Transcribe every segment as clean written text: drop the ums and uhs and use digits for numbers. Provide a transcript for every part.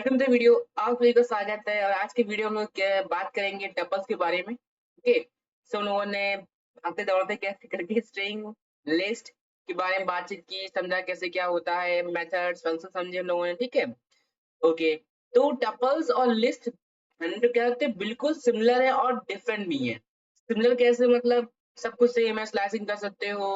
Welcome to video. आप सभी का स्वागत है और आज की वीडियो में बात करेंगे टपल्स के बारे में। ओके, सो लोगों ने भागते दौड़ते कैसे करके स्ट्रिंग लिस्ट के बारे में बातचीत की, समझा कैसे क्या होता है, मेथड्स फंक्शन समझे हम लोगों ने। ठीक है, ओके। तो टपल्स और लिस्ट क्या होते हैं, बिल्कुल सिमिलर है और डिफरेंट भी है। सिमिलर कैसे, मतलब सब कुछ सेम है, स्लाइसिंग कर सकते हो,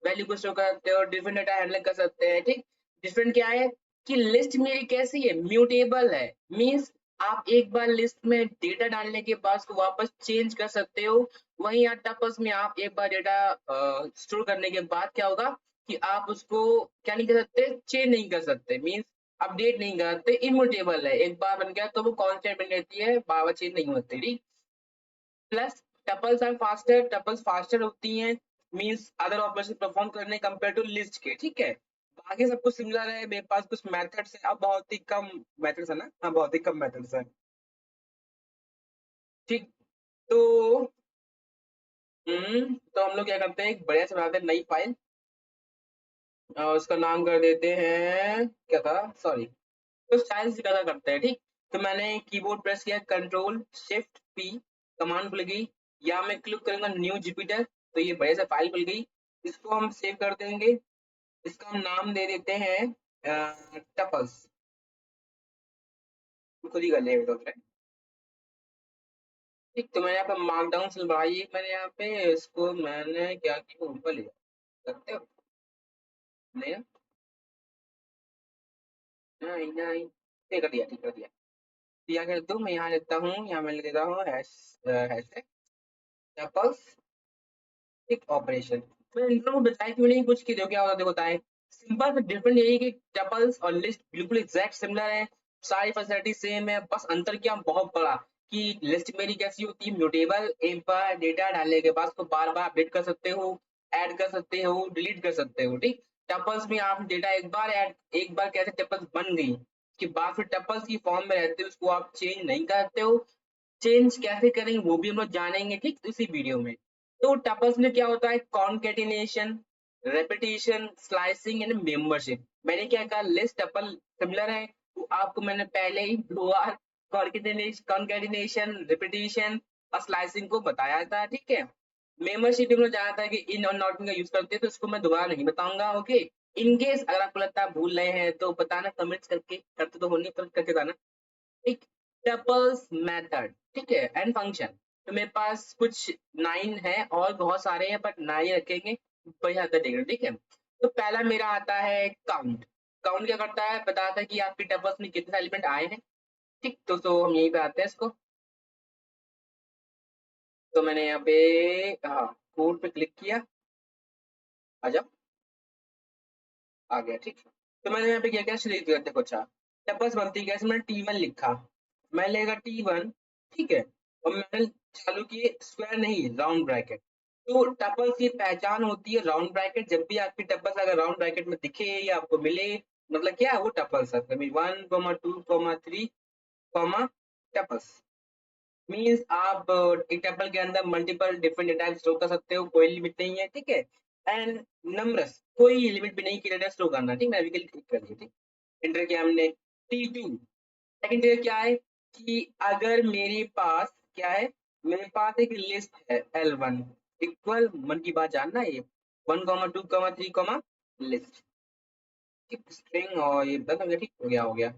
वैल्यू को स्टोर कर सकते हो, डिफरेंट डेटा हैंडलिंग कर सकते हैं। ठीक, डिफरेंट क्या है कि लिस्ट मेरी कैसी है, म्यूटेबल है। मींस आप एक बार लिस्ट में डेटा डालने के बाद उसको वापस चेंज कर सकते हो। वहीं यहाँ टपल्स में आप एक बार डेटा स्टोर करने के बाद क्या होगा कि आप उसको क्या नहीं कर सकते, चेंज नहीं कर सकते। मींस अपडेट नहीं करते, इम्यूटेबल है। एक बार बन गया तो वो कांस्टेंट बन जाती है, बार बार चेंज नहीं होती। ठीक, plus tuples are faster, tuples faster होती हैं। मींस अदर ऑपरेशन परफॉर्म करने कंपेयर टू लिस्ट के। ठीक है, बाकी सब कुछ सिमिलर है। मेरे पास कुछ मेथड्स है, अब बहुत ही कम मेथड्स है ना, हाँ बहुत ही कम मेथड्स है। ठीक, तो तो हम लोग क्या करते हैं, एक बढ़िया से बनाते हैं नई फाइल और उसका नाम कर देते हैं, क्या था, सॉरी, तो स्टाइल सिखाना करते हैं। ठीक, तो मैंने कीबोर्ड प्रेस किया, कंट्रोल शिफ्ट पी, कमांड खुल गई। या मैं क्लिक करूंगा न्यू जुपिटर, तो ये बढ़िया से फाइल खुल गई। इसको हम सेव कर देंगे। इसका हम नाम दे देते हैं टपल्स। खुद ही कर लेंगे तो फ्रेंड। ठीक, तो मैंने यहाँ पे मार्कडाउन से बढ़ाई है। मैंने यहाँ पे इसको मैंने क्या किया, ऊपर ले सकते हो, नहीं ना? नहीं नहीं, ठीक कर दिया, ठीक कर दिया। तो यहाँ कर दो, मैं यहाँ लेता हूँ, यहाँ मैं ले देता हूँ हैश टपल्स। एक ऑपरेशन मैं इन लोगों को बताया क्यों नहीं, कुछ की देखो क्या होता है। सिंपल से डिफरेंट यही कि टपल्स और लिस्ट बिल्कुल एग्जैक्ट सिमिलर है, सारी फैसिलिटी सेम है। बस अंतर क्या बहुत बड़ा कि लिस्ट मेरी कैसी होती है, म्यूटेबल। एक बार डेटा डालने के बाद उसको बार बार अपडेट कर सकते हो, ऐड कर सकते हो, डिलीट कर सकते हो। ठीक, टपल्स में आप डेटा एक बार ऐड, एक बार कैसे टपल्स बन गई कि बाद फिर टपल्स की फॉर्म में रहते हो, उसको आप चेंज नहीं करते हो। चेंज कैसे करेंगे वो भी हम लोग जानेंगे, ठीक, इसी वीडियो में। तो टपल्स में क्या होता है, concatenation, repetition, slicing and membership. मैंने क्या कहा, लिस्ट टपल सिमिलर है, तो आपको मैंने पहले ही दो बार कॉन्केटिनेशन, रिपीटिशन और स्लाइसिंग को बताया था। ठीक है, मेंबरशिप हम लोग जाना था कि इन और नॉट का यूज करते हैं, तो इसको मैं दोबारा नहीं बताऊंगा। ओके, इन केस अगर आपको लगता है भूल रहे हैं तो बताना, कमेंट्स करके, करते तो होने पर करके बताना। एक टपल्स मेथड, ठीक है, एंड फंक्शन। तो मेरे पास कुछ 9 है और बहुत सारे हैं, बट 9 रखेंगे, बढ़िया आता है। ठीक है, तो पहला मेरा आता है काउंट। काउंट क्या करता है, बताता है कि आपके टपल्स में कितने एलिमेंट आए हैं। ठीक, तो हम यहीं पे आते हैं इसको। तो मैंने यहाँ पे, हाँ, कोड पे क्लिक किया, आ जाओ, आ गया। ठीक, तो मैंने यहाँ पे क्या क्या सिलेक्ट किया, देखो अच्छा, टपल्स बनती है कैसे, मैंने T1 लिखा, मैं लेगा T1। ठीक है, और मैंने चालू किए स्क्वायर नहीं, राउंड ब्रैकेट। तो टपल्स की पहचान होती है राउंड ब्रैकेट। जब भी आपकी टपल्स अगर राउंड ब्रैकेट में दिखे या आपको मिले, मतलब क्या है वो टपल्स है। कभी 1, 2, 3 टपल्स मीन्स आप एक टपल के अंदर मल्टीपल डिफरेंट डेटा स्टोर कर सकते हो, कोई लिमिट नहीं है। ठीक है, एंड नंबरस, कोई लिमिट भी नहीं कि डेटा स्टोर करना। ठीक, मैं अभी के लिए क्लिक कर दिया। ठीक, एंटर किया हमने। T2 सेकंड ट्रिगर क्या है कि अगर मेरे पास क्या है, मेरे पास एक लिस्ट है L1 इक्वल, मन की बात जानना है ये, 1, 2, 3, लिस्ट, ठीक, स्ट्रिंग और ये बंद हो गया। ठीक, हो गया।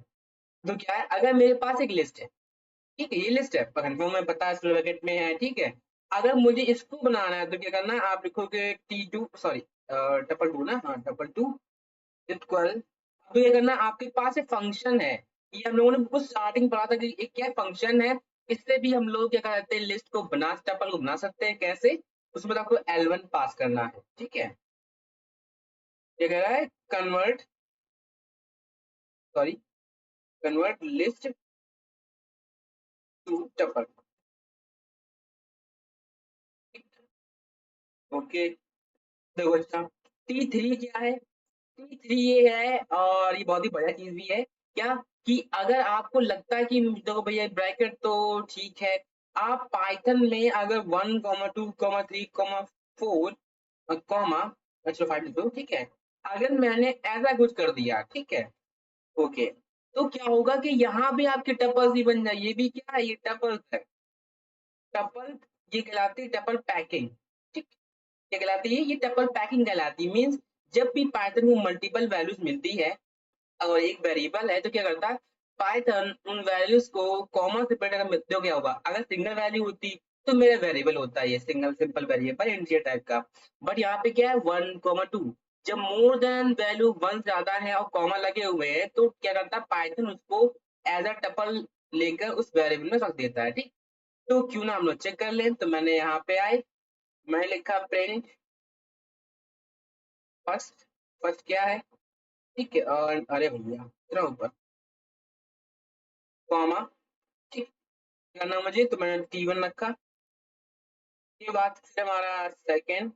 तो क्या है, अगर मेरे पास एक लिस्ट है, ठीक है, ये लिस्ट है, कन्फर्म में पता है स्क्वायर ब्रैकेट में है। ठीक है, अगर मुझे इसको बनाना है तो क्या करना है, आप लिखोगे T2, सॉरी टपल टू ना, हाँ टपल टू इक्वल। तो ये करना, आपके पास एक फंक्शन है, ये हम लोगों ने कुछ स्टार्टिंग पढ़ा था कि एक क्या फंक्शन है। इससे भी हम लोग क्या करते हैं, लिस्ट को बना, टपल को बना सकते हैं। कैसे, उसमें तो आपको L1 पास करना है। ठीक है, ये कह रहा है convert, sorry, convert list to tuple. Okay, देखो अच्छा, T3 क्या है, T3 ये है, और ये बहुत ही बढ़िया चीज भी है क्या, कि अगर आपको लगता है कि देखो भैया ब्रैकेट तो ठीक है, आप पाइथन में अगर 1, 2, 3, 4 कॉमा, अच्छा 5 लिख दो। ठीक है, अगर मैंने ऐसा कुछ कर दिया, ठीक है, ओके, तो क्या होगा कि यहाँ भी आपके टपल्स ही बन जाए। ये भी क्या है, ये टपल्स है। टपल ये कहलाती है टपल पैकिंग। ठीक, क्या कहलाती है, ये टपल पैकिंग कहलाती है। मीन्स जब भी पाइथन को मल्टीपल वैल्यूज मिलती है और एक वेरिएबल है, तो क्या करता है पाइथन उन वैल्यूज को कॉमा सेपरेट अगर दो, क्या होगा, अगर सिंगल वैल्यू होती तो मेरा वेरिएबल होता है ये single simple variable integer type का। बट यहाँ पे क्या है 1, 2, जब मोर देन वैल्यू 1 ज्यादा है और कॉमा लगे हुए हैं तो क्या करता है पाइथन उसको एज अ टपल लेकर उस वेरिएबल में रख देता है। ठीक, तो क्यों ना हम लोग चेक कर लें। तो मैंने यहाँ पे आए, मैंने लिखा प्रिंट फर्स्ट। फर्स्ट क्या है, ठीक है, और अरे भैया इतना ऊपर कॉमा, ठीक, करना मुझे, तो मैंने T1 रखा। ये बात फिर हमारा सेकंड,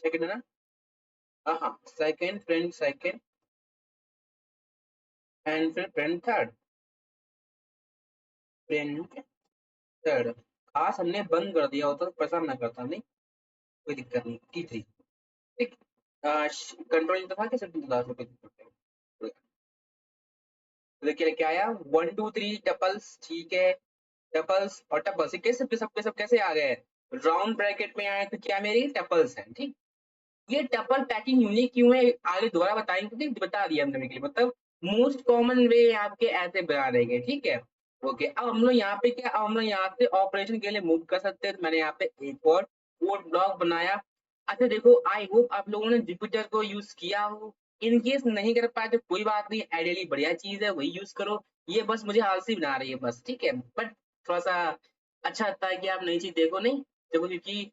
सेकंड है ना, हाँ हाँ सेकंड, फ्रेंड सेकंड, एंड फिर फ्रेंड थर्ड, फ्रेंड थर्ड। खास हमने बंद कर दिया होता तो परेशान ना करता, नहीं कोई दिक्कत नहीं। T3, ठीक, कंट्रोल था कैसे तो देखिए क्या आया 1, 2, 3 टपल्स, ठीक है, टपल्स और टपल्स कैसे सब सब कैसे आ गए, राउंड ब्रैकेट में आए तो क्या मेरी टपल्स हैं। ठीक, ये टपल पैकिंग यूनिक क्यों है आगे दोबारा बताएंगे, ठीक बता दिया हमने के लिए, मतलब मोस्ट कॉमन वे आपके ऐसे बनाने के। ठीक है, ओके, अब हम लोग यहाँ पे क्या, अब हम लोग यहाँ से ऑपरेशन के लिए मूव कर सकते हैं। तो मैंने यहाँ पे एक और कोड ब्लॉक बनाया। अच्छा देखो, आई होप आप लोगों ने जुपिटर को यूज किया हो। इन केस नहीं कर पाए तो कोई बात नहीं, आइडियली बढ़िया चीज है, वही यूज करो। ये बस मुझे आलसी बना रही है बस, ठीक है, बट थोड़ा सा अच्छा लगता है कि आप नई चीज देखो, नहीं देखो, क्योंकि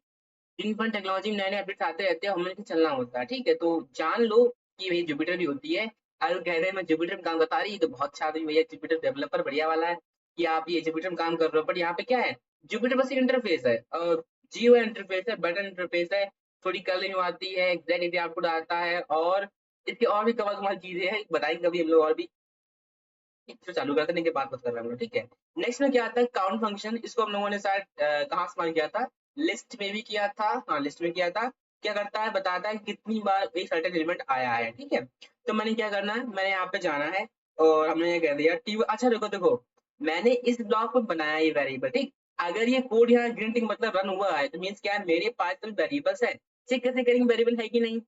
दिन भर टेक्नोलॉजी में नए नए अपडेट्स आते रहते हैं, हमें लेके चलना होता है। ठीक है, तो जान लो कि भाई जुपिटर भी होती है। अगर कह रहे हैं मैं जुपिटर में काम करता रही तो बहुत अच्छा आदमी भैया, जुपिटर डेवलपर बढ़िया वाला है कि आप ये जुपिटर में काम कर रहे हो। बट यहाँ पे क्या है, जुपिटर बस एक इंटरफेस है, और जियो इंटरफेस है, बटन इंटरफेस है, थोड़ी कलरिंग आती है, एग्जैक्ट आउटपुट आता है, और इसके और भी कमाल कमाल चीजें हैं, बताएंगे कभी हम लोग और भी। तो चालू करते हैं, बात बात कर रहे हैं हम लोग, ठीक है। नेक्स्ट में क्या आता है काउंट फंक्शन, इसको हम लोगों ने शायद कहाँ इस्तेमाल किया था, लिस्ट में भी किया था, हाँ लिस्ट में किया था। क्या करता है, बताता है कितनी बार एक सर्टेन एलिमेंट आया है। ठीक है, तो मैंने क्या करना है, मैंने यहाँ पे जाना है और हमने ये कह दिया टी। अच्छा देखो देखो, मैंने इस ब्लॉक में बनाया ये वेरिएबल, ठीक, अगर ये कोड यहाँ ग्रीन टिक मतलब रन हुआ है तो मीन्स क्या है, मेरे पास तो वेरिएबल्स है। चेक कैसे करेंगे वेरिएबल है कि नहीं,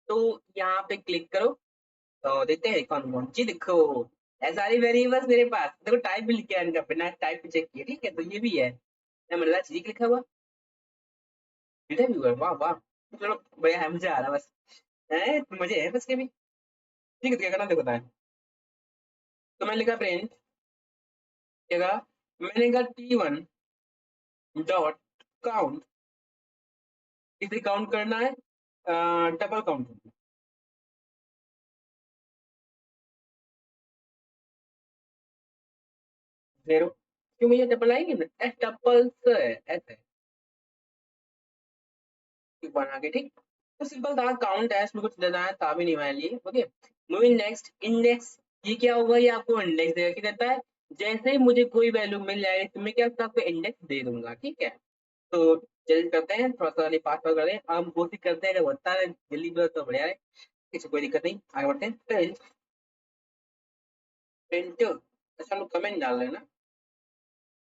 तो यहाँ पे क्लिक करो, तो देखते हैं कौन कौन जी, देखो ऐसा सारी वेरिएबल्स मेरे पास, देखो टाइप भी लिखा है इनका, बिना टाइप पे चेक किया। ठीक है, तो ये भी है, मैं मजेदार चीज लिखा हुआ डेटा व्यूअर, वाह वाह, चलो बढ़िया है, मुझे आ रहा बस है, मुझे है बस के भी। ठीक है, तो क्या करना देखो बताएं। तो मैंने लिखा प्रिंट, क्या कहा, मैंने कहा T1 डॉट काउंट, इसे काउंट करना है, डबल काउंट, जीरो, क्यों भैया डबल आएंगे ना, डबल्स है ऐसे बना के। ठीक, तो सिंपल था, काउंट है, इसमें कुछ डिजाइन था भी नहीं हमारे लिए। ओके, मूविंग नेक्स्ट, इंडेक्स, ये क्या होगा, ये आपको इंडेक्स देगा। क्या कहता है, जैसे ही मुझे कोई वैल्यू मिल जाएगी तो मैं क्या आपको इंडेक्स दे दूंगा। ठीक है, तो जल्दी करते हैं, थोड़ा सा पास कर दें, हम कोशिश करते हैं अगर होता है जल्दी में तो बढ़िया है, किसी कोई दिक्कत नहीं, आगे बढ़ते हैं। प्रिंट, प्रिंट, अच्छा हम लोग कमेंट डाल रहे हैं ना,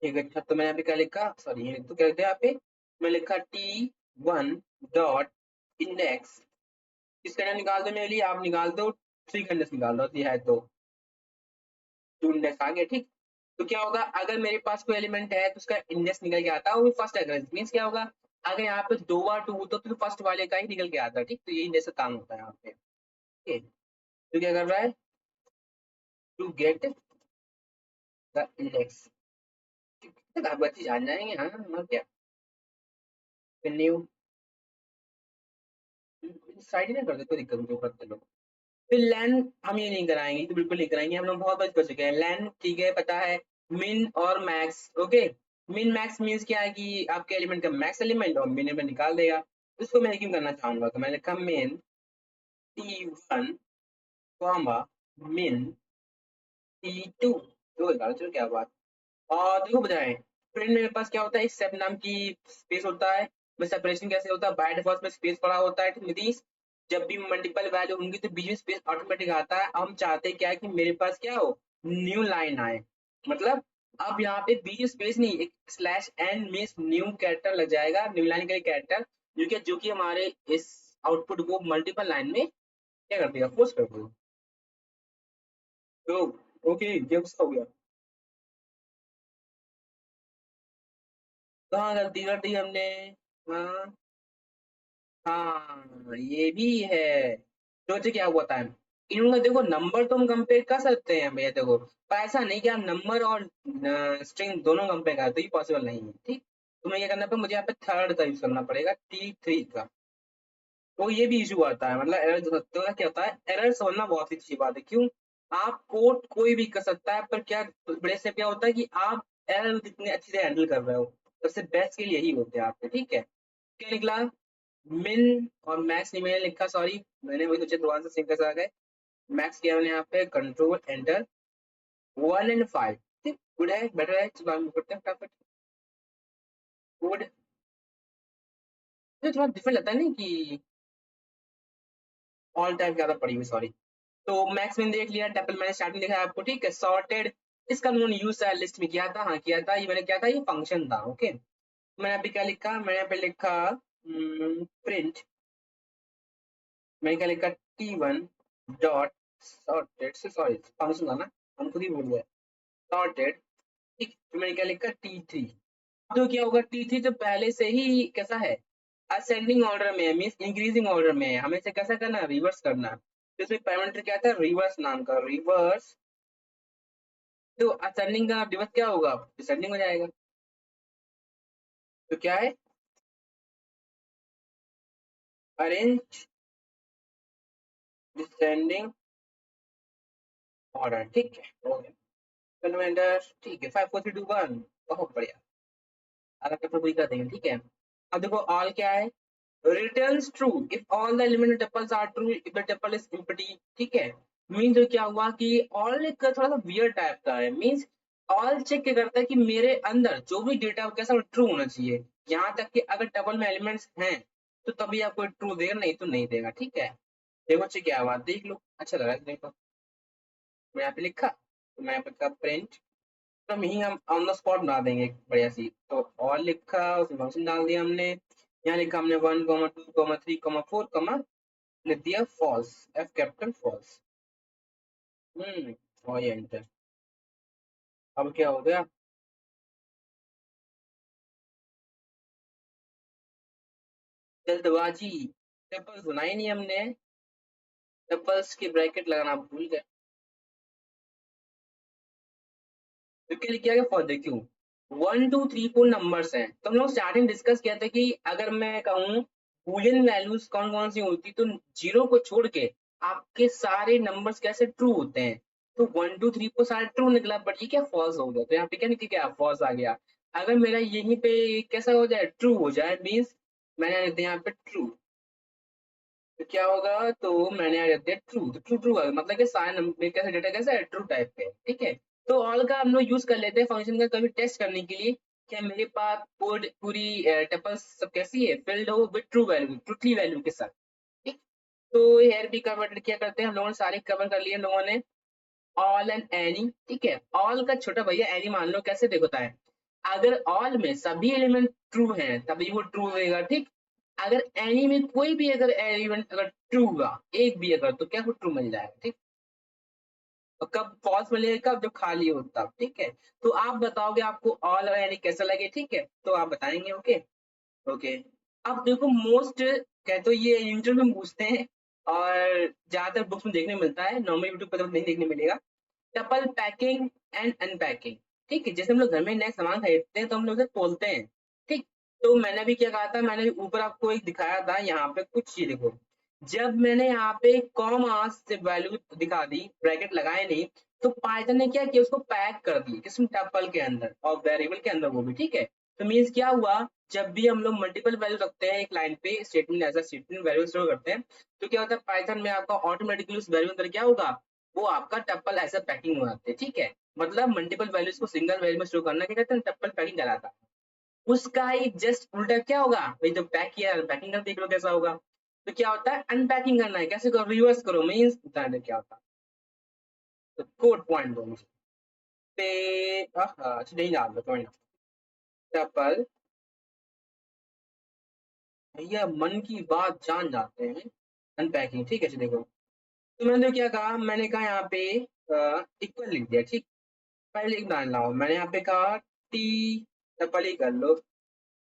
ठीक है। अच्छा तो मैंने अभी क्या लिखा, सॉरी ये तो क्या लिखा यहाँ पे, मैं लिखा T1 डॉट इंडेक्स, इसका ना निकाल दो मेरे लिए, आप निकाल दो, थ्री कंडेंस निकाल दो है तो टू इंडेक्स आ गया। ठीक, तो क्या होगा, अगर मेरे पास कोई एलिमेंट है तो उसका इंडेक्स निकल के आता है, वो फर्स्ट अगर मीन्स क्या होगा, अगर यहाँ पे 2 बार 2 होता तो फर्स्ट वाले का ही निकल के आता है। ठीक, तो ये इंडेक्स का काम होता है यहाँ पे। ठीक, तो क्या कर रहा है, टू गेट द इंडेक्स, आप बच्चे जान जाएंगे, हाँ और क्या, न्यू साइड ही ना कर दे, कोई दिक्कत नहीं, करते लोग। फिर लैन हम ये नहीं कराएंगे, तो बिल्कुल नहीं कराएंगे, हम लोग बहुत बार कर चुके हैं लैन, ठीक है पता है, मिन और max. Okay, min max means क्या है कि आपके एलिमेंट का मैक्स एलिमेंट और मिन एलिमेंट निकाल देगा। इसको मैं क्यों करना चाहूंगा, तो मैंने कहा मिन T1 कॉमा मिन T2, तो निकालो, चलो क्या बात। और देखो बजाय प्रिंट मेरे पास क्या होता है, एक सेप नाम की स्पेस होता है, में सेपरेशन कैसे होता है, बाय डिफॉल्ट में स्पेस पड़ा होता है, मींस जब भी मल्टीपल वैल्यू होंगी तो बीच में स्पेस ऑटोमेटिक आता है। हम चाहते हैं क्या है कि मेरे पास क्या हो, न्यू लाइन आए, मतलब अब यहाँ पे बीच स्पेस नहीं, एक slash n means new character लग जाएगा, न्यू लाइन का कैरेक्टर जो कि हमारे इस आउटपुट को मल्टीपल लाइन में क्या कर देगा, फोर्स कर देगा। तो ओके, ये उसका हो गया। कहाँ गलती कर दी हमने? हाँ हाँ, ये भी है। सोचे क्या हुआ था, इनमें देखो नंबर तो हम कंपेयर कर सकते हैं भैया, देखो पर ऐसा नहीं कि आप नंबर और स्ट्रिंग दोनों कंपेयर करें, तो ये पॉसिबल नहीं है, ठीक। तो मैं क्या करना पड़ेगा, मुझे यहाँ पे थर्ड का यूज करना पड़ेगा, T3 का। तो ये भी इशू आता है, मतलब एरर तो क्या होता है, एरर होना बहुत ही अच्छी बात है, क्यों? आप कोड कोई भी कर सकता है, पर क्या बड़े से क्या होता है कि आप एरर कितने अच्छे से हैंडल कर रहे हो, सबसे बेस्ट के लिए यही होते हैं आपके, ठीक है। क्या निकला? मिन और मैक्स नहीं मैंने लिखा, सॉरी, मैंने वही सोचा दोबारा से सिंक आ गए। मैक्स किया मैंने यहाँ पे, कंट्रोल एंटर, 1 and 5, ठीक, गुड है, बेटर है, चलो आगे करते हैं फटाफट। गुड, मुझे थोड़ा डिफरेंट लगता है नहीं कि ऑल टाइम ज्यादा पड़ी हुई, सॉरी। तो मैक्स मैंने देख लिया, टपल मैंने स्टार्ट में लिखा है आपको, ठीक है। सॉर्टेड, इसका उन्होंने यूज लिस्ट में किया था, हाँ किया था, ये मैंने क्या था, ये फंक्शन था, ओके। मैंने यहाँ पे क्या लिखा, मैंने यहाँ पे लिखा प्रिंट, मैंने क्या लिखा, T1 डॉट सॉर्टेड से, सॉरी फंक्शन था ना, हम खुद ही भूल गए, सॉर्टेड, ठीक। तो मैंने क्या लिखा, T3। तो क्या होगा, T3 तो पहले से ही कैसा है, असेंडिंग ऑर्डर में है, मीन्स इंक्रीजिंग ऑर्डर में है, हमें इसे कैसा करना, रिवर्स करना। तो इसमें पैरामीटर क्या था, रिवर्स नाम का, रिवर्स। तो असेंडिंग का रिवर्स क्या होगा, डिसेंडिंग हो जाएगा। तो क्या है, अरेंज डिसेंडिंग ऑर्डर, ठीक है, हो गया। कन्वेंडर, ठीक है, 5 4 3 2 1, बहुत बढ़िया। अगर तो वही कर देंगे, ठीक है। अब देखो ऑल क्या है, returns true if all the element tuples are true if the tuple is empty, ठीक है। मीन्स तो क्या हुआ कि ऑल एक थोड़ा सा वियर्ड टाइप का है, मीन्स ऑल चेक क्या करता है कि मेरे अंदर जो भी डेटा कैसा ट्रू होना चाहिए, यहाँ तक कि अगर टपल में एलिमेंट्स हैं तो तभी आपको ट्रू देगा, नहीं तो नहीं देगा, ठीक है। देखो अच्छी क्या बात, देख लो, अच्छा लगा देखो। मैं यहाँ पे लिखा, तो मैं यहाँ पे प्रिंट, तो यही हम ऑन द स्पॉट बना देंगे एक बढ़िया सी, तो और लिखा, उसमें फंक्शन डाल दिया हमने, यहाँ लिखा हमने 1 2 3 4 लिख दिया फॉल्स, एफ कैपिटल फॉल्स। और ये एंटर। अब क्या हो गया, जल्दबाजी, ट्रिपल्स बनाई नहीं हमने, ट्रिपल्स की ब्रैकेट लगाना भूल गए, क्योंकि लिखा गया फॉर क्यों, 1 2 3 4 नंबर्स हैं, तो हम लोग स्टार्टिंग डिस्कस किया था कि अगर मैं कहूँ बूलियन वैल्यूज कौन कौन सी होती, तो जीरो को छोड़ के आपके सारे नंबर्स कैसे ट्रू होते हैं, तो 1 2 3 को सारे ट्रू निकला, बट ये क्या फॉल्स हो गया, तो यहाँ पे क्या निकल गया, फॉल्स आ गया। अगर मेरा यहीं पे कैसा हो जाए, ट्रू हो जाए, मीन्स मैंने लिख दिया यहाँ पे ट्रू, तो क्या होगा, तो मैंने यहाँ लिख दिया ट्रू, तो ट्रू ट्रू मतलब कि सारे नंबर कैसे डेटा कैसा है, ट्रू टाइप पे, ठीक है। तो ऑल का हम लोग यूज कर लेते हैं फंक्शन का कभी टेस्ट करने के लिए, क्या मेरे पास कोड पूरी टपल्स सब कैसी है, फिल्ड हो विद ट्रू वैल्यू, ट्रूथली वैल्यू के साथ, ठीक। तो हेयर भी कवर क्या करते हैं हम लोगों ने, सारे कवर कर लिए लोगों ने, ऑल एंड एनी, ठीक है। ऑल का छोटा भैया एनी मान लो, कैसे देखो है, अगर ऑल में सभी एलिमेंट ट्रू हैं तभी वो ट्रू देगा, ठीक। अगर एनी में कोई भी अगर एलिमेंट अगर ट्रू हुआ, एक भी अगर, तो क्या वो ट्रू मिल जाएगा, ठीक। और कब फॉल्स मिलेगा, कब जब खाली हो तब, ठीक है। तो आप बताओगे आपको ऑल और एनी कैसा लगे, ठीक है, तो आप बताएंगे, ओके। ओके, अब देखो मोस्ट, क्या तो ये इंटरव्यू में पूछते हैं और ज्यादातर बुक्स में देखने को मिलता है, नॉर्मल यूट्यूब पर तो नहीं देखने मिलेगा, टपल पैकिंग एंड अनपैकिंग, ठीक है। जैसे हम लोग घर में नए सामान खरीदते हैं तो हम लोग उसे तोलते हैं, ठीक। तो मैंने भी क्या कहा था, मैंने भी ऊपर आपको एक दिखाया था, यहाँ पे कुछ चीज देखो, जब मैंने यहाँ पे कॉमा से वैल्यू दिखा दी, ब्रैकेट लगाए नहीं, तो पाइथन ने क्या किया, उसको पैक कर दिया किस टपल के अंदर और वेरिएबल के अंदर, वो भी ठीक है। तो मीन्स क्या हुआ, जब भी हम लोग मल्टीपल वैल्यू रखते हैं एक लाइन पे, statement as statement value store करते हैं, तो क्या होता है पाइथन में आपका ऑटोमेटिकली उस वैल्यू अंदर क्या होगा, वो आपका टप्पल ऐसा पैकिंग हो जाते हैं, ठीक है। मतलब मल्टीपल वैल्यूज को सिंगल वैल्यू में स्टोर करना क्या कहते हैं, टप्पल पैकिंग कहलाता है। उसका ही जस्ट उल्टा क्या होगा भाई, जब पैक किया पैकिंग कर देख लो कैसा होगा। तो क्या होता है, अनपैकिंग करना है, कैसे करो, रिवर्स करो, मीन्स क्या होता है, तो कोड पॉइंट दो मुझे। पे अच्छा नहीं डाल दो कोई ना। टपल, भैया मन की बात जान जाते हैं। अनपैकिंग, ठीक है जी देखो। तो मैंने क्या कहा, मैंने कहा यहाँ पे इक्वल लिख दिया, ठीक। पहले एक डाल लाओ, मैंने यहाँ पे कहा टी टपल ही कर लो,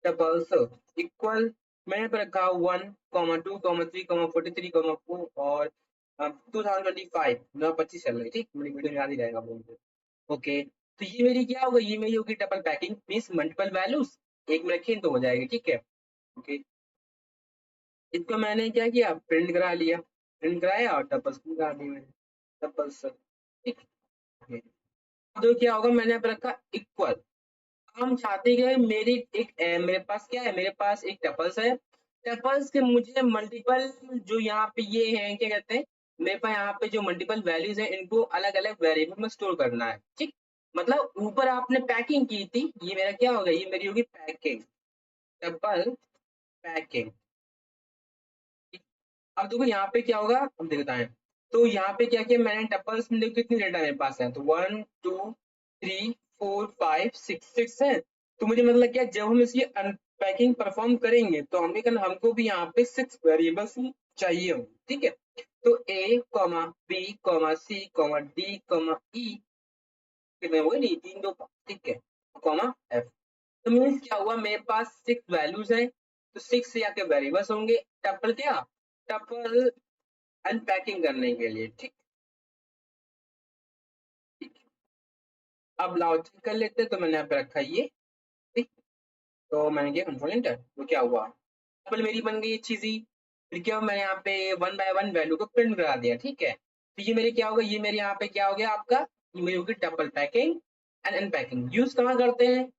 टपल्स इक्वल। मैंने यहाँ पे रखा 1,2,3,43,4 और 2025 2025 चल रही, ठीक। मेरी वीडियो में याद ही रहेगा बोल के। ओके, तो ये मेरी क्या होगा, ये मेरी होगी double packing, means multiple values एक में रखें तो हो जाएगी, ठीक है। ओके, इसको मैंने क्या किया, प्रिंट करा लिया, प्रिंट कराया और टपल्स करा दी मैंने, टपल्स, ठीक है। अब तो क्या होगा, मैंने यहाँ पे रखा इक्वल। हम चाहते हैं कि मेरी मेरे पास क्या है, मेरे पास एक टपल्स है, टपल्स के मुझे मल्टीपल जो यहाँ पे ये हैं क्या कहते हैं, मेरे पास यहाँ पे जो मल्टीपल वैल्यूज हैं इनको अलग अलग वेरिएबल में स्टोर करना है, ठीक। मतलब ऊपर आपने पैकिंग की थी, ये मेरा क्या होगा, ये मेरी होगी पैकिंग, टपल पैकिंग। अब देखो यहाँ पे क्या होगा, हम देखता है। तो यहाँ पे क्या किया मैंने, टपल्स में देखो कितनी डेटा मेरे पास है, तो 1 2 3 4 5 6 है। तो मुझे मतलब क्या, जब हम इसकी अनपैकिंग परफॉर्म करेंगे तो हमें हमको भी यहाँ पे 6 वेरिएबल्स चाहिए होंगे, ठीक है। तो ए comma B comma C comma D comma ई, कितने हुए, नहीं 3 2 5, ठीक है, कॉमा एफ। तो मीन्स क्या हुआ, मेरे पास 6 वैल्यूज है, तो 6 यहाँ के वेरिएबल्स होंगे, टपल क्या, टपल अनपैकिंग करने के लिए, ठीक। ठीक, अब लाओ चेक कर लेते हैं। तो मैंने यहाँ पे रखा ये, ठीक। तो मैंने किया कंट्रोल एंटर, तो क्या हुआ, टेबल मेरी बन गई अच्छी सी। फिर क्या हुआ, मैंने यहाँ पे 1 बाय 1 वैल्यू को प्रिंट करा दिया, ठीक है। तो ये मेरे क्या होगा, ये मेरे यहाँ पे क्या हो गया आपका, ये मेरी होगी tuple packing and unpacking. Use कहाँ करते हैं,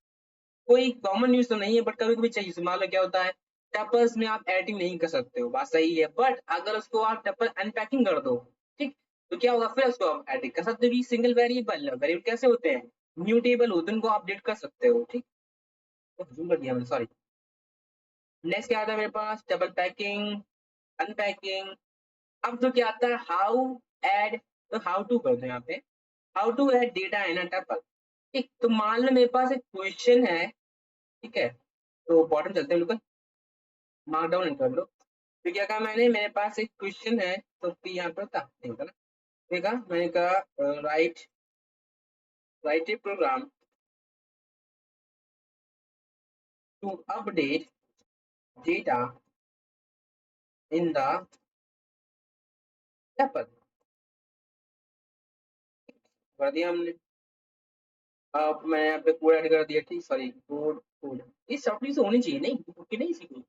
कोई कॉमन यूज तो नहीं है, बट कभी कभी चाहिए। मान लो क्या होता है, टपल्स में आप एडिटिंग नहीं कर सकते हो, बात सही है, बट अगर उसको आप टपल अनपैकिंग कर दो, ठीक, तो क्या होगा, फिर उसको आप एडिट कर सकते हो। सिंगल वेरिएबल, वेरिएबल कैसे होते हैं, म्यूटेबल होते हैं, उनको अपडेट कर सकते हो, ठीक। तो zoom कर दिया मैंने, सॉरी। नेक्स्ट क्या आता है मेरे पास, डबल पैकिंग, अनपैकिंग। अब तो क्या आता है, हाउ एड, तो हाउ टू कर दो यहाँ पे, हाउ टू एड डेटा है ना टपल, ठीक। तो मान लो मेरे पास एक क्वेश्चन है, ठीक है। तो बॉटम चलते हैं बिल्कुल, मार्क डाउन कर लो। तो क्या कहा मैंने, मेरे पास एक क्वेश्चन है, तो P यहाँ पर था, नहीं होता ना। देखा मैंने कहा, write write a program to update data in the tuple, कर दिया हमने। अब मैं यहाँ पे कोड ऐड कर दिया, ठीक, सॉरी कोड कोड, ये सॉफ्टवेयर से होनी चाहिए, नहीं कि नहीं सीखी,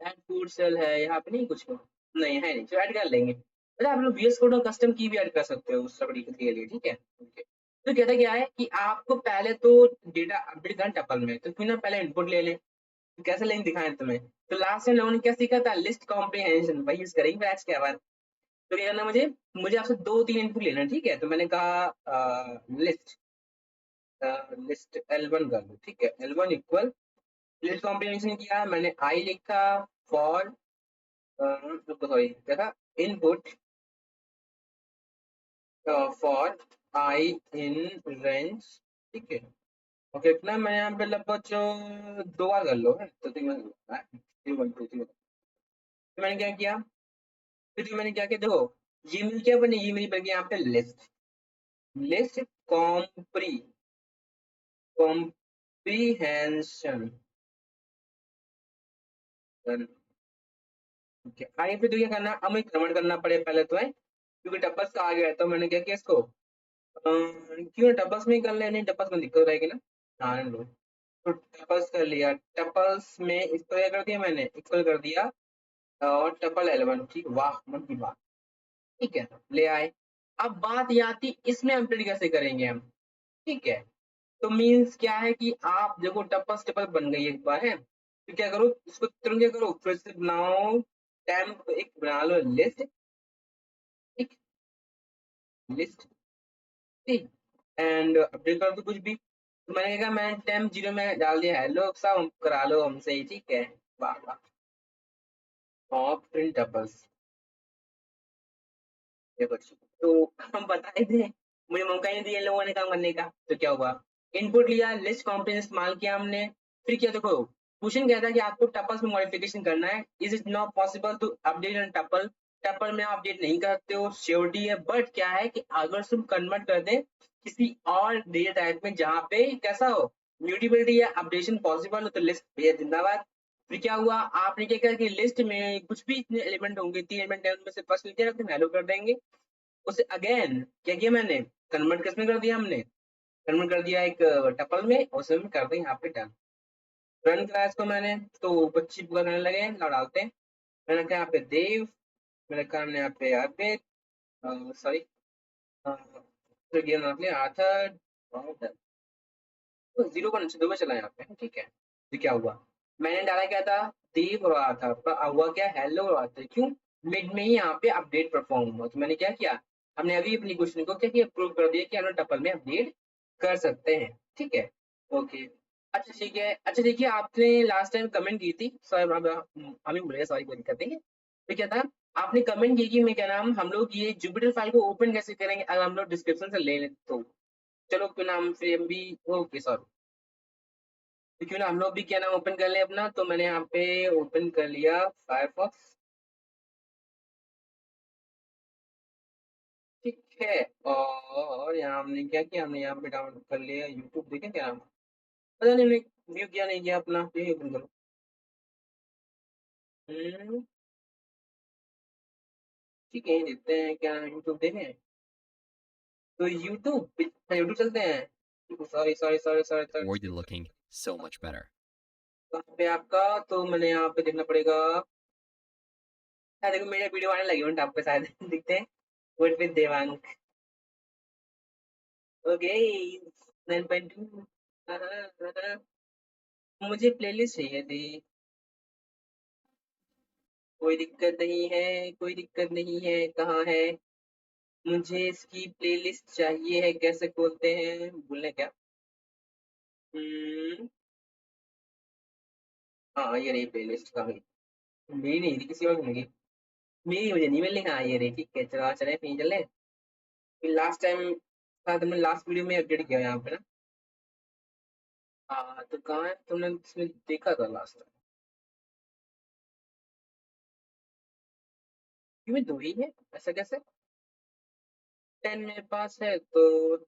ऐड कोड सेल है यहाँ पे, नहीं कुछ नहीं है, नहीं, तो ऐड कर लेंगे। अरे आप लोग VS कोड और कस्टम की भी ऐड कर सकते हो उस तरीके के लिए, ठीक है। ओके, तो कहता क्या है कि आपको पहले तो डेटा अपडेट करना टपल में, तो क्यों ना पहले इनपुट ले लें। तो कैसे लेंगे दिखाएं तुम्हें। तो लास्ट में लोगों ने क्या सीखा था, लिस्ट कॉम्प्रिहेंशन, वही यूज करेंगे आज के बाद। तो क्या करना, मुझे मुझे आपसे 2 3 इनपुट लेना है, ठीक है। तो मैंने कहा लिस्ट, लिस्ट L1 कर लो, ठीक है, L1 इक्वल, लिस्ट कॉम्प्रिहेंशन किया मैंने, आई लिखा फॉर, सॉरी क्या था, input for I in range, ठीक है। और कितना मैंने यहाँ पे लगभग जो 2 बार कर लो है, तो 3 1 2 3। तो मैंने क्या किया, फिर मैंने क्या किया, देखो ये मेरी क्या बनी, ये मेरी बन गई यहाँ पे लिस्ट, लिस्ट कॉम्प्री कॉम्प्रीहेंशन, आगे फिर तो क्या करना, अब मुझे कन्वर्ट करना पड़े पहले तो है, क्योंकि टपल्स का आ गया है। तो मैंने क्या किया इसको, क्यों टपल्स में ही कर ले, नहीं टपल्स में दिक्कत रहेगी ना, हाँ लो। तो टपल्स कर लिया, टपल्स में इसको क्या कर दिया मैंने, इक्वल कर दिया, और टपल L1, ठीक, वाह मन की बात, ठीक है, ले आए। अब बात ये आती, इसमें अपडेट कैसे करेंगे हम, ठीक है। तो मीन्स क्या है कि आप देखो टपल्स टेबल बन गई एक बार है, तो क्या करो, इसको तुरंत क्या करो, फिर से बनाओ, टेम्प एक बना लो लिस्ट, ठीक, लिस्ट, ठीक, एंड अपडेट कर दो कुछ भी। तो मैंने कहा, मैंने टेम्प 0 में डाल दिया, हेलो सब करा लो हमसे ही, ठीक है, वाह वाह, और प्रिंट टपल्स, देखो तो हम बता ही दें, मुझे मौका ही नहीं दिया इन लोगों ने काम करने का, तो क्या हुआ, इनपुट लिया, लिस्ट कॉम्प्लेक्स इस्तेमाल किया हमने, फिर क्या देखो क्वेश्चन कहता है कि आपको टपल्स में मॉडिफिकेशन करना है, is it not possible to update on tuple, tuple में आप अपडेट नहीं कर सकते हो, श्योरिटी है, बट क्या है कि अगर तुम कन्वर्ट कर दें किसी और डेटा टाइप में जहाँ पे कैसा हो म्यूटेबिलिटी या अपडेशन पॉसिबल हो, तो लिस्ट भैया जिंदाबाद। फिर क्या हुआ, आपने क्या किया कि लिस्ट में कुछ भी इतने एलिमेंट होंगे, 3 एलिमेंट है उनमें से फर्स्ट लिख दिया, वैल्यू कर देंगे, उसे अगेन क्या किया मैंने, कन्वर्ट किसमें कर दिया हमने, कन्वर्ट कर दिया एक टपल में, और उसमें कर दें यहाँ पे डन। रन करा इसको मैंने, तो बच्ची पूरा करने लगे, ना डालते हैं, मैंने कहा यहाँ पे देव, मैंने कहा हमने यहाँ पे अर्पित, सॉरी तो गेम नाम लिया आर्थर, तो 0 का नीचे 2 में चला यहाँ पे, ठीक है। तो क्या हुआ, मैंने डाला क्या था, देव और आर्थर, पर हुआ क्या, हेलो और आर्थर, क्यों, मिड में ही यहाँ पे अपडेट परफॉर्म हुआ, तो मैंने क्या किया, हमने अभी अपनी क्वेश्चन को क्या किया, प्रूव कर दिया कि हम टपल में अपडेट कर सकते हैं, ठीक है। ओके, अच्छा ठीक है, अच्छा देखिए आपने लास्ट टाइम कमेंट की थी, सॉरी हम ही भूल गए, सॉरी कोई दिक्कत नहीं है। तो क्या था, आपने कमेंट की कि मैं क्या नाम, हम लोग ये जुपिटर फाइल को ओपन कैसे करेंगे अगर हम लोग डिस्क्रिप्शन से ले लें तो, चलो क्यों नाम फिर हम भी, ओके सॉरी, तो क्यों ना हम लोग भी क्या नाम ओपन कर ले अपना, तो मैंने यहाँ पे ओपन कर लिया फायरफॉक्स, ठीक है। और यहाँ हमने क्या किया, हमने यहाँ पे डाउनलोड कर लिया यूट्यूब, देखें क्या नाम, पता नहीं हमने व्यू किया नहीं किया अपना, यही ओपन करो। हम्म, ठीक है यही देखते हैं क्या नाम, यूट्यूब देखें, तो यूट्यूब यूट्यूब चलते हैं, sorry sorry sorry sorry Avoided sorry, looking so much better. कहाँ पे आपका, तो मैंने यहाँ पे देखना पड़ेगा, शायद देखो मेरे वीडियो आने लगे हैं आपके शायद दिखते हैं, वर्ड विद देवांग, ओके 9.2, मुझे प्लेलिस्ट चाहिए थी, कोई दिक्कत नहीं है, कोई दिक्कत नहीं है, कहाँ है, मुझे इसकी प्लेलिस्ट चाहिए है, कैसे खोलते हैं, भूलने क्या, हम्म, हाँ ये रही प्लेलिस्ट का भाई, मेरी नहीं थी किसी और की मिली, मेरी मुझे नहीं मिलनी, हाँ ये रही, ठीक है चलो चले कहीं चले, लास्ट टाइम शायद हमने लास्ट वीडियो में अपडेट किया यहाँ पे ना, हाँ तो कहाँ है, तुमने इसमें देखा था लास्ट टाइम, क्यों दो ही है, ऐसा कैसे, 10 मेरे पास है तो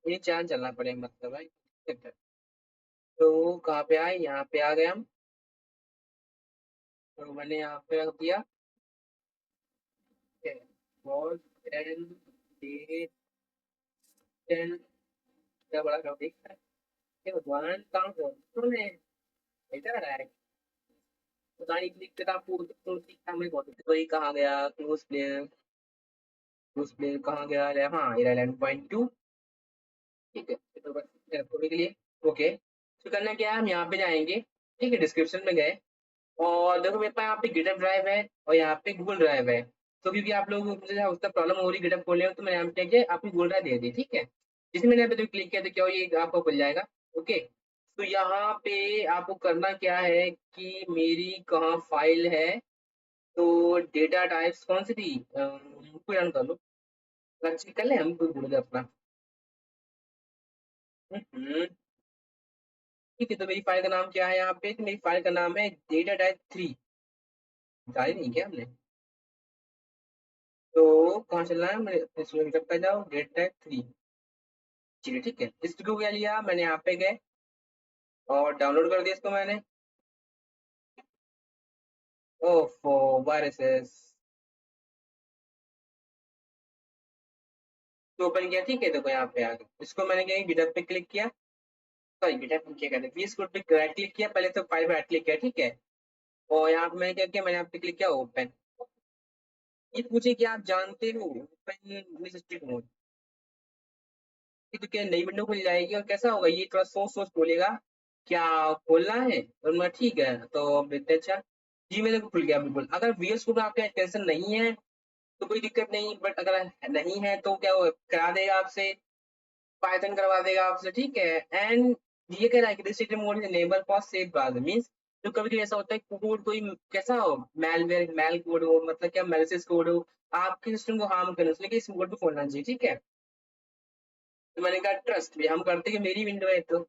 ये चार चलना पड़ेगा मतलब भाई, ठीक है। तो कहाँ पे आए, यहाँ पे आ गए हम, तो मैंने यहाँ पे रख दिया, ठीक है, और 10 8 10, क्या बड़ा कर देख रहा है, ये भगवान काम कर तूने, इधर आ रहा है, पता नहीं दिक्कत आपको तो सीखा मैं बहुत, वही कहाँ गया, क्लोज प्लेयर कहाँ गया, हाँ 11.2, ठीक है, तो बस थोड़ी के लिए, ओके। तो करना क्या है, हम यहाँ पे जाएंगे, ठीक है, डिस्क्रिप्शन में गए, और देखो मेरे पास यहाँ पे गिटहब ड्राइव है और यहाँ पे गूगल ड्राइव है, तो क्योंकि आप लोग मुझे उसका प्रॉब्लम हो रही गिटहब खोलने में, तो मैंने यहाँ पे क्या किया, आपको गूगल ड्राइव दे दी, ठीक है। जिसमें मैंने यहाँ पे तो क्लिक किया तो क्या हो, ये आपको खुल जाएगा, ओके। तो यहाँ पे आपको करना क्या है कि मेरी कहाँ फाइल है, तो डेटा टाइप्स कौन सी थी, कोई रन कर लो, चेक कर ले, हम कोई भूल गए अपना, हम्म, ठीक है। तो मेरी फाइल का नाम क्या है यहाँ पे, तो मेरी फाइल का नाम है डेटा टाइप 3, जारी नहीं किया हमने, तो कहाँ चलना है, मेरे इसमें पे जाओ, डेटा टाइप 3, चलिए ठीक है, इसको क्या लिया मैंने, यहाँ पे गए और डाउनलोड कर दिया इसको मैंने, ओफो वायरसेस, तो ओपन किया, ठीक है, देखो यहाँ पे आ गया, इसको मैंने क्या गिटहब पे क्लिक किया, सॉरी गिटहब पे क्या कहते हैं, वीएस कोड पे राइट क्लिक किया, पहले तो फाइल पे राइट क्लिक किया, ठीक है, और यहाँ पे मैंने क्या किया, मैंने यहाँ पे क्लिक किया ओपन, ये पूछे कि आप जानते हो ओपन मोड, तो क्या नई विंडो खुल जाएगी, और कैसा होगा, ये थोड़ा सोच सोच बोलेगा क्या खोलना है, और मैं ठीक है, तो देखते हैं, अच्छा जी मेरे को खुल गया बिल्कुल, अगर वीएस कोड आपका एक्सटेंशन नहीं है तो कोई दिक्कत नहीं, बट अगर नहीं है तो क्या वो करा देगा आपसे, पाइथन करवा देगा आपसे, ठीक है। एंड ये कह रहा है कि this system mode is enable for safe browser, means तो कभी कभी ऐसा होता है कोड कोई कैसा हो, मैलवेयर मेल कोड हो, मतलब क्या मेलिशियस कोड हो, आपके सिस्टम को हार्म करने से, लेकिन इस कोड को खोलना चाहिए, ठीक है। तो मैंने कहा ट्रस्ट भी हम करते कि मेरी विंडो है तो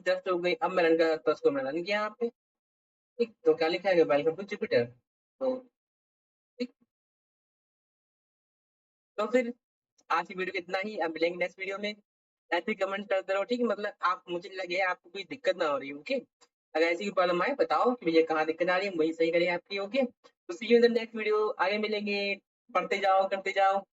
जस्ट हो गई। अब मैंने कहा ट्रस्ट को मैंने रन किया यहाँ पे। ठीक, तो क्या लिखा है, वेलकम टू जुपिटर। तो ठीक, तो फिर आज की वीडियो इतना ही। अब मिलेंगे नेक्स्ट वीडियो में। ऐसे कमेंट करते रहो, ठीक है, मतलब आप मुझे लगे आपको कोई दिक्कत ना हो रही, ओके। अगर ऐसी कोई प्रॉब्लम आए बताओ कि भैया कहाँ दिक्कत आ रही है, वही सही करें आपकी, ओके। तो see you in the next video, आगे मिलेंगे। पढ़ते जाओ, करते जाओ।